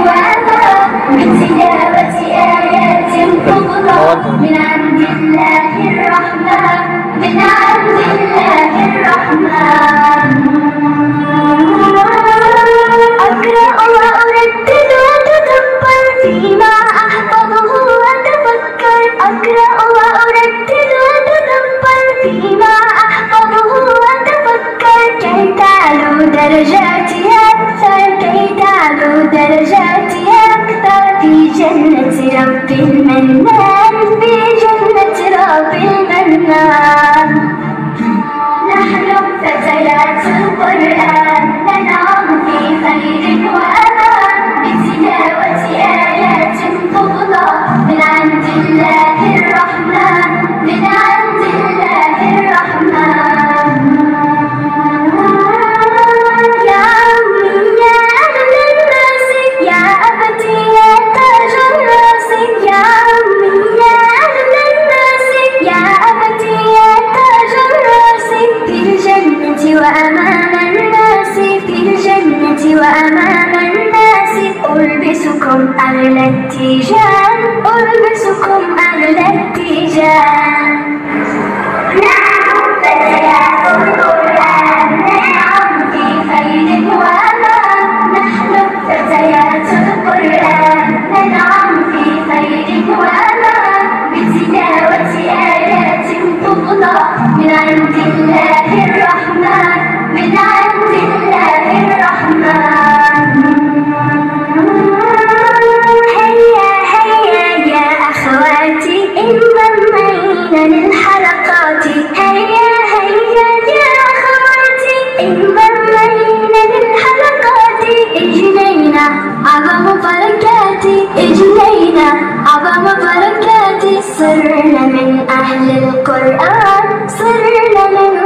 وآباء بتلاوة آيات فضلا من عند الله الرحمن، من عند الله الرحمن. أقرأ وأردد وأتدبر فيما أحفظه وأتفكر، أقرأ وأردد وأتدبر فيما أحفظه وأتفكر، كي تعلو درجاتي أكثر، كي تعلو درجاتي أكثر في جنة رب المنان، في جنة رب المنان. نحن فتيات القرآن ننعم في خير وأمان، بتلاوة آيات فضلا من عند الله الرحمن، من عند الله الرحمن. يا أمي يا أهل الناس، يا أبتي يا تاج الراس، يا أمي يا أهل الناس، يا أبتي يا تاج الراس، في الجنة وأمام الناس، في الجنة وأمام الناس، ألبسكم أغلى التيجان، ألبسكم أغلى التيجان. نحن فتيات القرآن ننعم في خير وأمان، نحن فتيات القرآن ننعم في خير وأمان، بتلاوة آيات فضلا من عند الله الرحمن، من عند الله الرحمن. هيا هيا يا أخواتي انضمينا للحلقات، هيا هيا يا أخواتي انضمينا للحلقات، اجنينا أعظم بركاتي، اجنينا أعظم بركاتي، صرنا من أهل القرآن، صرنا من